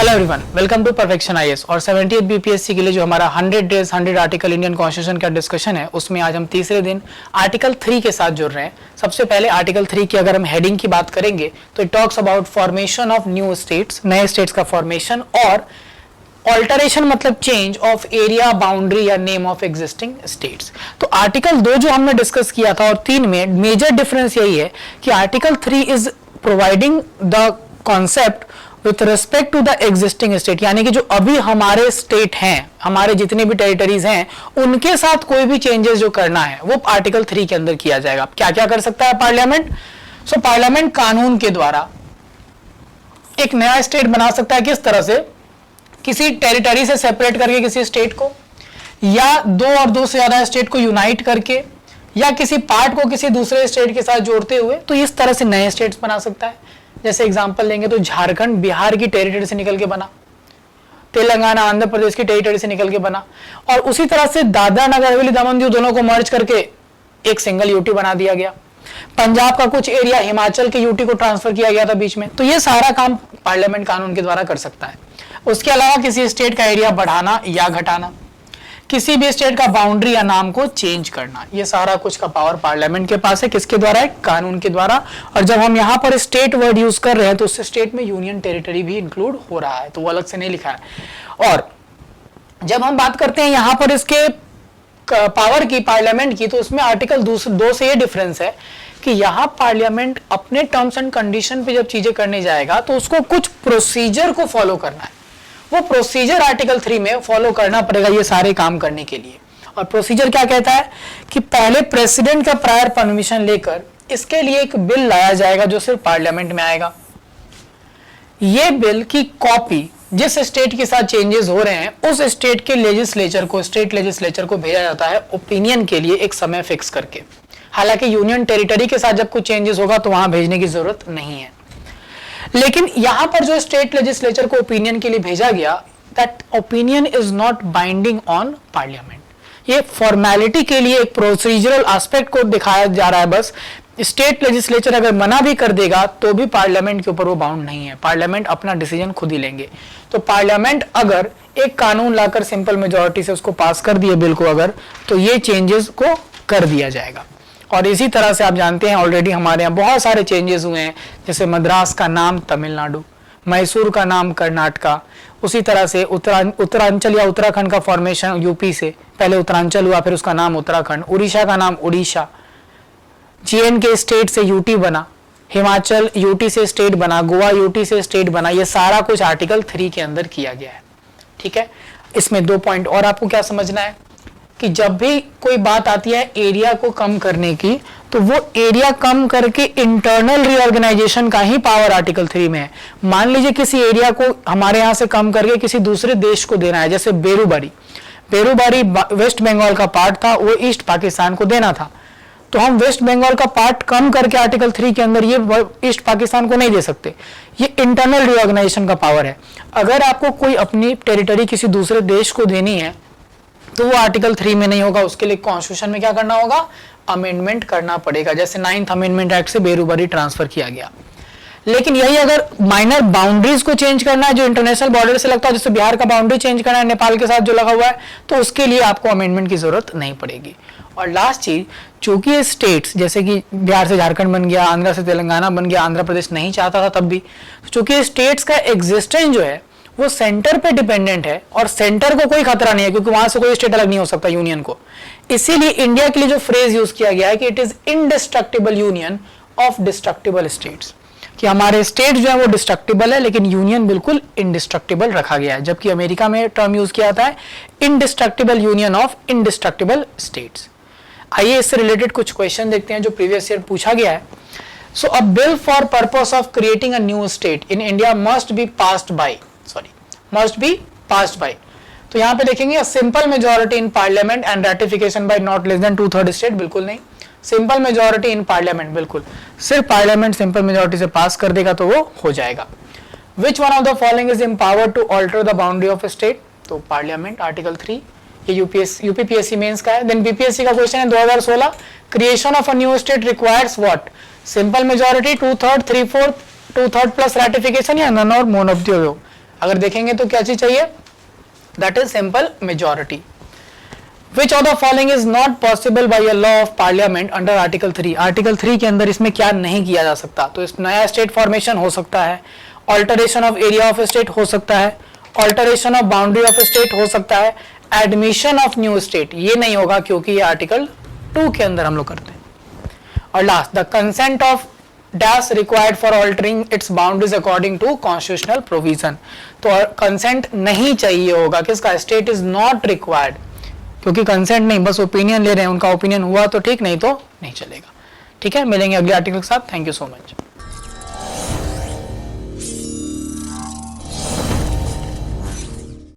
Hello everyone, welcome to perfection IAS. और 78 BPSC के लिए जो हमारा 100 डेज 100 आर्टिकल इंडियन कॉन्स्टिट्यूशन का डिस्कशन है, उसमें आज हम तीसरे दिन आर्टिकल 3 के साथ जुड़ रहे हैं। सबसे पहले आर्टिकल 3 की अगर हम हेडिंग की बात करेंगे तो it talks about formation of new states, नए स्टेट्स का फॉर्मेशन, और ऑल्टरेशन मतलब चेंज ऑफ एरिया, बाउंड्री या नेम ऑफ एग्जिस्टिंग स्टेट्स। तो आर्टिकल 2 जो हमने डिस्कस किया था और 3 में मेजर डिफरेंस यही है कि article 3 is providing the concept with respect to the existing state, यानी कि जो अभी हमारे स्टेट हैं, हमारे जितने भी टेरिटरीज हैं, उनके साथ कोई भी चेंजेस जो करना है वो आर्टिकल 3 के अंदर किया जाएगा। क्या क्या कर सकता है पार्लियामेंट? सो पार्लियामेंट कानून के द्वारा एक नया स्टेट बना सकता है। किस तरह से? किसी टेरिटरी से सेपरेट करके किसी स्टेट को, या दो और दो से ज्यादा स्टेट को यूनाइट करके, या किसी पार्ट को किसी दूसरे स्टेट के साथ जोड़ते हुए, तो इस तरह से नए स्टेट्स बना सकता है। जैसे एग्जांपल लेंगे तो झारखंड बिहार की टेरिटरी से निकल के बना, तेलंगाना आंध्र प्रदेश की टेरिटरी से निकल के बना, और उसी तरह से दादरा नगर हवेली दमन दीव दोनों को मर्ज करके एक सिंगल यूटी बना दिया गया। पंजाब का कुछ एरिया हिमाचल के यूटी को ट्रांसफर किया गया था बीच में। तो ये सारा काम पार्लियामेंट कानून के द्वारा कर सकता है। उसके अलावा किसी स्टेट का एरिया बढ़ाना या घटाना, किसी भी स्टेट का बाउंड्री या नाम को चेंज करना, ये सारा कुछ का पावर पार्लियामेंट के पास है। किसके द्वारा है? कानून के द्वारा। और जब हम यहाँ पर स्टेट वर्ड यूज कर रहे हैं तो उस स्टेट में यूनियन टेरिटरी भी इंक्लूड हो रहा है, तो वो अलग से नहीं लिखा है। और जब हम बात करते हैं यहाँ पर इसके पावर की, पार्लियामेंट की, तो उसमें आर्टिकल 2 से ये डिफरेंस है कि यहाँ पार्लियामेंट अपने टर्म्स एंड कंडीशन पे जब चीजें करने जाएगा तो उसको कुछ प्रोसीजर को फॉलो करना है। वो प्रोसीजर आर्टिकल 3 में फॉलो करना पड़ेगा ये सारे काम करने के लिए। और प्रोसीजर क्या कहता है कि पहले प्रेसिडेंट का प्रायर परमिशन लेकर इसके लिए एक बिल लाया जाएगा जो सिर्फ पार्लियामेंट में आएगा। ये बिल की कॉपी जिस स्टेट के साथ चेंजेस हो रहे हैं उस स्टेट के लेजिस्लेचर को, स्टेट लेजिस्लेचर को भेजा जाता है ओपिनियन के लिए एक समय फिक्स करके। हालांकि यूनियन टेरिटरी के साथ जब कुछ चेंजेस होगा तो वहां भेजने की जरूरत नहीं है, लेकिन यहां पर जो स्टेट लेजिस्लेचर को ओपिनियन के लिए भेजा गया, that opinion is not binding on parliament. ये फॉर्मेलिटी के लिए एक प्रोसीजरल एस्पेक्ट को दिखाया जा रहा है बस। स्टेट लेजिस्लेचर अगर मना भी कर देगा तो भी पार्लियामेंट के ऊपर वो बाउंड नहीं है, पार्लियामेंट अपना डिसीजन खुद ही लेंगे। तो पार्लियामेंट अगर एक कानून लाकर सिंपल मेजोरिटी से उसको पास कर दिए बिल को अगर, तो ये चेंजेस को कर दिया जाएगा। और इसी तरह से आप जानते हैं ऑलरेडी हमारे यहाँ बहुत सारे चेंजेस हुए हैं, जैसे मद्रास का नाम तमिलनाडु, मैसूर का नाम कर्नाटका, उसी तरह से उत्तरांचल या उत्तराखंड का फॉर्मेशन यूपी से, पहले उत्तरांचल हुआ फिर उसका नाम उत्तराखंड, उड़ीसा का नाम उड़ीसा, के स्टेट से यूटी बना, हिमाचल यूटी से स्टेट बना, गोवा यूटी से स्टेट बना। ये सारा कुछ आर्टिकल 3 के अंदर किया गया है। ठीक है, इसमें 2 पॉइंट और आपको क्या समझना है कि जब भी कोई बात आती है एरिया को कम करने की, तो वो एरिया कम करके इंटरनल रीऑर्गेनाइजेशन का ही पावर आर्टिकल 3 में है। मान लीजिए किसी एरिया को हमारे यहां से कम करके किसी दूसरे देश को देना है, जैसे बेरूबारी वेस्ट बंगाल का पार्ट था, वो ईस्ट पाकिस्तान को देना था, तो हम वेस्ट बंगाल का पार्ट कम करके आर्टिकल 3 के अंदर ये ईस्ट पाकिस्तान को नहीं दे सकते। ये इंटरनल रीऑर्गेनाइजेशन का पावर है। अगर आपको कोई अपनी टेरिटरी किसी दूसरे देश को देनी है तो वो आर्टिकल 3 में नहीं होगा, उसके लिए कॉन्स्टिट्यूशन में क्या करना होगा? अमेंडमेंट करना पड़ेगा। जैसे 9th अमेंडमेंट एक्ट से बेरूबारी ट्रांसफर किया गया। लेकिन यही अगर माइनर बाउंड्रीज को चेंज करना है जो इंटरनेशनल बॉर्डर से लगता है, जैसे बिहार का बाउंड्री चेंज करना है नेपाल के साथ जो लगा हुआ है, तो उसके लिए आपको अमेंडमेंट की जरूरत नहीं पड़ेगी। और लास्ट चीज, चूंकि ये स्टेट्स जैसे कि बिहार से झारखंड बन गया, आंध्र से तेलंगाना बन गया, आंध्र प्रदेश नहीं चाहता था तब भी, चूंकि स्टेट्स का एग्जिस्टेंस जो है वो सेंटर पे डिपेंडेंट है और सेंटर को कोई खतरा नहीं है क्योंकि वहां से कोई स्टेट अलग नहीं हो सकता यूनियन को। इसीलिए इंडिया के लिए जो फ्रेज यूज किया गया है कि it is indestructible union of destructible states, कि हमारे स्टेट जो है वो डिस्ट्रक्टिबल है लेकिन यूनियन बिल्कुल इनडिस्ट्रक्टिबल रखा गया है। जबकि अमेरिका में टर्म यूज किया जाता है indestructible union of indestructible states. आइए इससे रिलेटेड कुछ क्वेश्चन देखते हैं जो प्रीवियस ईयर पूछा गया है। So a bill for purpose of creating a new state in India must be passed by। तो यहां पे देखेंगे simple majority in parliament and ratification by not less than 2/3 state, बिल्कुल नहीं। सिंपल मेजॉरिटी इन पार्लियामेंट, बिल्कुल सिर्फ parliament simple majority से पास कर देगा तो वो हो जाएगा। Which one of the following is empowered to alter the boundary of state? तो पार्लियामेंट, आर्टिकल 3। ये यूपीपीएससी मेंस का है। देन बीपीएससी का क्वेश्चन है 2016, creation of a new state requires what? Simple majority, 2/3, 3/4, 2/3 plus ratification, या none और मोन of the above? अगर देखेंगे तो क्या चीज चाहिए, that is simple majority. Which of the following is not possible by a law of parliament under article 3? Article 3 के अंदर इसमें क्या नहीं किया जा सकता, तो इस नया स्टेट फॉर्मेशन हो सकता है, alteration of area of state हो सकता है, alteration of boundary of state हो सकता है, एडमिशन ऑफ न्यू स्टेट ये नहीं होगा क्योंकि ये आर्टिकल 2 के अंदर हम लोग करते हैं। और last, the consent of dash required for altering its boundaries according to constitutional provision, तो कंसेंट नहीं चाहिए होगा किसका, स्टेट इज नॉट रिक्वायर्ड, क्योंकि कंसेंट नहीं, बस ओपिनियन ले रहे हैं, उनका ओपिनियन हुआ तो ठीक, नहीं तो नहीं चलेगा। ठीक है, मिलेंगे अगले आर्टिकल के साथ। Thank you so much.